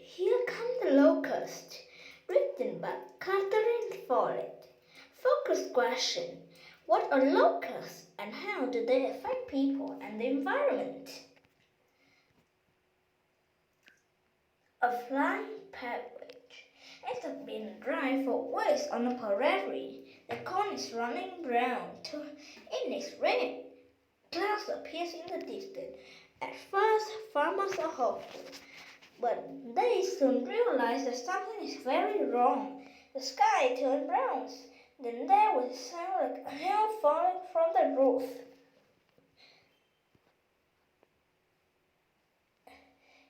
Here Come the Locust, written by Catherine Follett. Focus question: what are locusts and how do they affect people and the environment? A flying partridge. It has been dry for weeks on a prairie. The corn is running brown. In its rain, clouds appear in the distance. At first, farmers are hopeful, but they soon realize that something is very wrong. The sky turned brown. Then there was a sound like hail falling from the roof.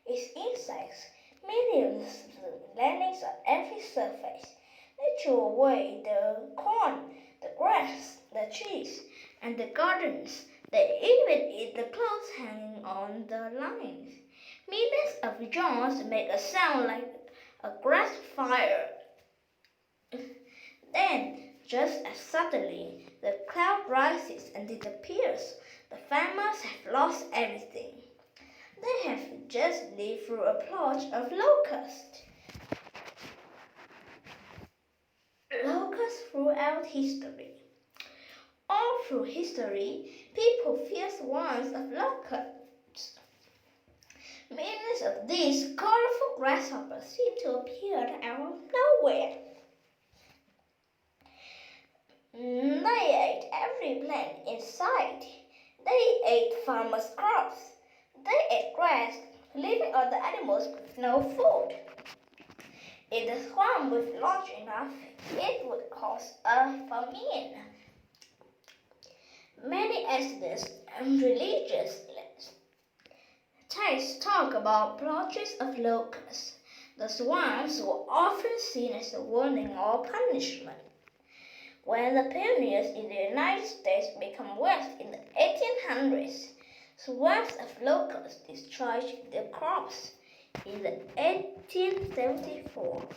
Its insects, millions landings on every surface. They chew away the corn, the grass, the trees, and the gardens. They even eat the clothes hanging on the lines. Millions of jaws make a sound like a grass fire. Then, just as suddenly, the cloud rises and disappears. The farmers have lost everything. They have just lived through a plot of locusts. Locusts throughout history. All through history, people fear swarms of locusts. Millions of these colorful grasshoppers seem to appear out of nowhere. They ate every plant in sight. They ate farmers' crops. They ate grass, leaving other animals with no food. If the swarm was large enough, it would cause a famine. Many atheists and religious texts talk about plots of locusts. The swarms were often seen as a warning or punishment. When the pioneers in the United States became West in the 1800s, swarms of locusts destroyed their crops. In 1874,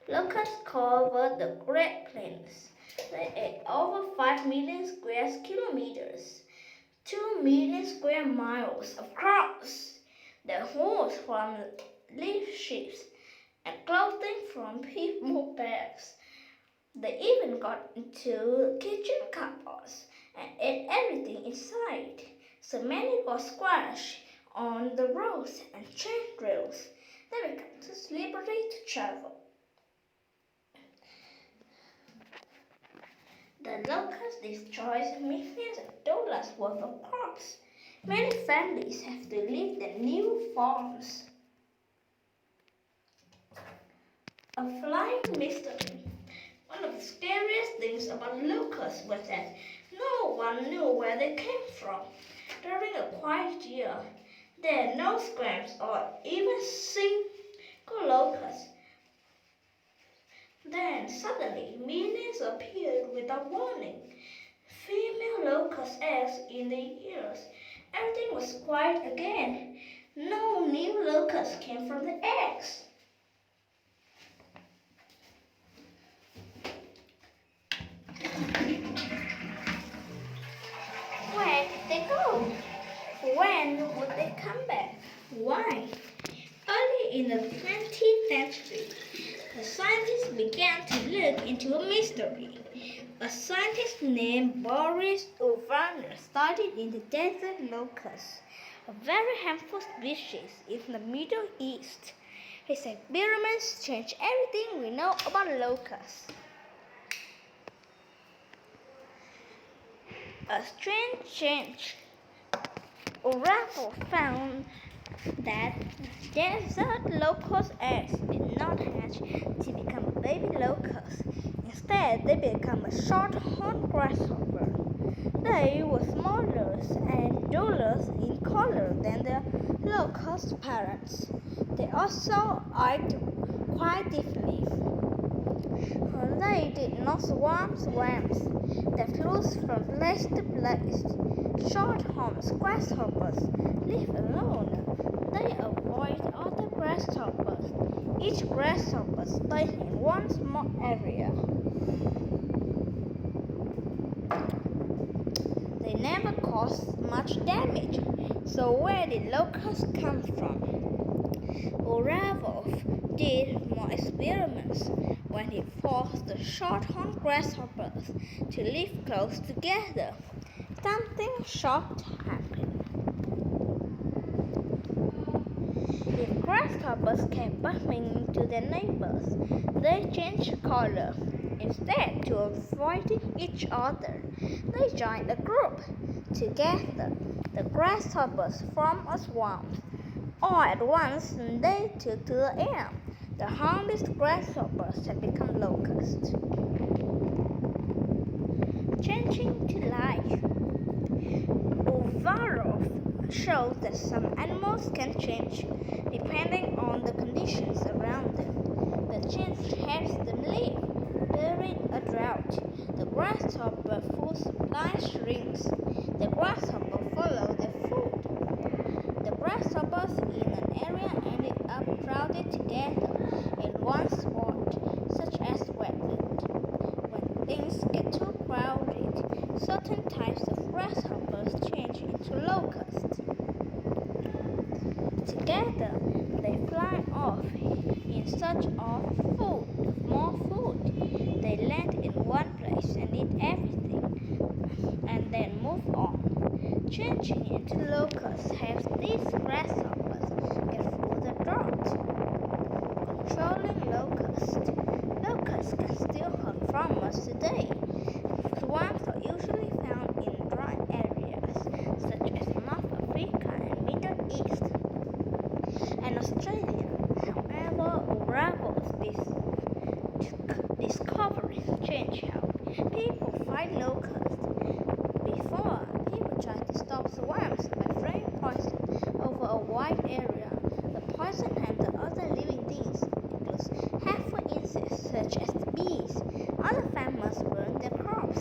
locusts covered the Great Plains. They ate over 5 million square kilometers, 2 million square miles of crops. Their horns from leaf sheaves and clothing from people bags. They even got into kitchen cupboards and ate everything inside. So many got squashed on the roads and train rails. They became too slippery to travel. The locust destroys millions of dollars worth of crops. Many families have to leave their new farms. A flying mystery. One of the scariest things about locusts was that no one knew where they came from. During a quiet year, there are no scraps or even single locusts. Then suddenly millions appeared without warning. Female locust eggs in the ears. Everything was quiet again. No new locusts came from the eggs. Where did they go? When would they come back? Why? Early in the 20th century, the scientists began to look into a mystery. A scientist named Boris Uvaner studied in the desert locust, a very harmful species in the Middle East. His experiments changed everything we know about locusts. A strange change. Oracle found that desert locust eggs did not hatch to become a baby locust. Instead, they became a short-horned grasshopper. They were smaller and duller in color than their locust parents. They also acted quite differently. They did not swarm swamps. They flew from place to place. Short-horned grasshoppers live alone. They avoid other grasshoppers. Each grasshopper stays in one small area. They never cause much damage. So where did locusts come from? Oracle did more experiments when he forced the shorthorn grasshoppers to live close together. Something shocked happened. If grasshoppers came bumping into their neighbors, they changed color. Instead, to avoiding each other, they joined a group. Together, the grasshoppers formed a swarm. All at once, they took to the air. The harmless grasshoppers had become locusts. Changing to life. Uvarov shows that some animals can change depending on the conditions around them. The change helps them live. During a drought, the grasshopper food supply shrinks. The grasshopper follow their food. The grasshoppers in an area ended up crowded together in one spot, such as wetland. When things get too crowded, certain types of grasshoppers change into locusts. Together, they fly off in search of more food. They land in one place and eat everything, and then move on. Changing into locusts helps these grasshoppers get through the drought. Controlling locusts. Locusts can still hunt farmers today. Swarms are usually found in dry areas such as North Africa and Middle East and Australia. However, Uravos discoveries change how people fight locusts. Before, people tried to stop swarms by spraying poison over a wide area. The poison and the other living things includes harmful insects such as bees. Other farmers burned their crops.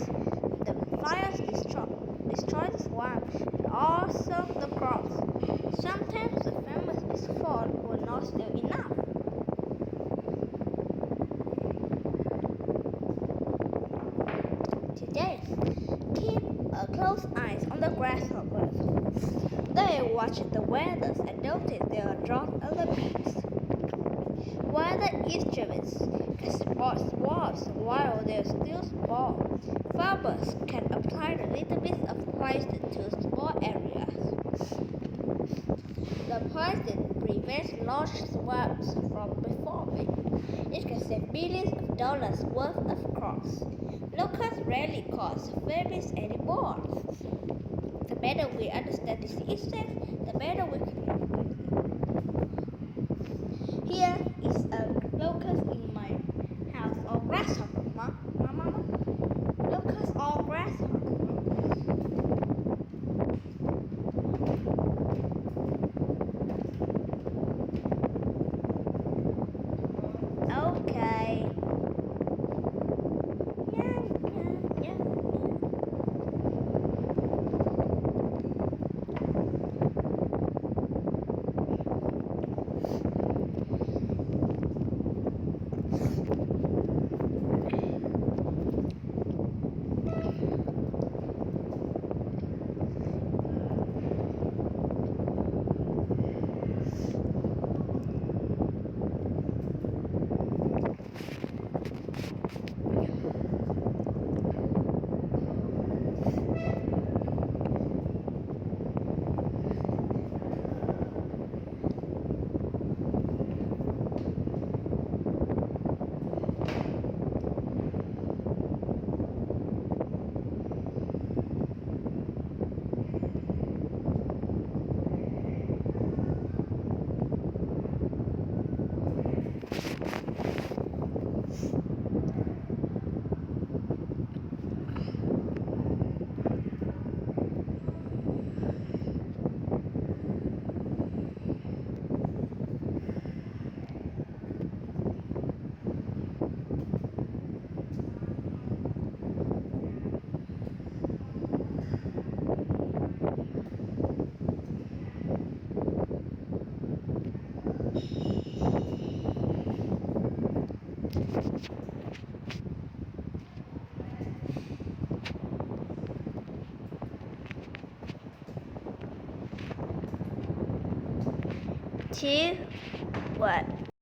The fires destroyed the swarm and also the crops. Sometimes the farmers' efforts were not still enough. Today, keep a close eye on the grasshoppers. They watch the weather and notice there are drought alarms. Weather instruments can spot swarms while they are still small. Farmers can apply a little bit of poison to small areas. The poison prevents large swarms from forming. It can save millions of dollars worth of crops. Locusts rarely cause famines anymore. The better we understand these insects, the better we can live with them. Here is a locust in my house, or grasshopper, Mama. Locust or grasshopper. Okay. Yeah. Two, what?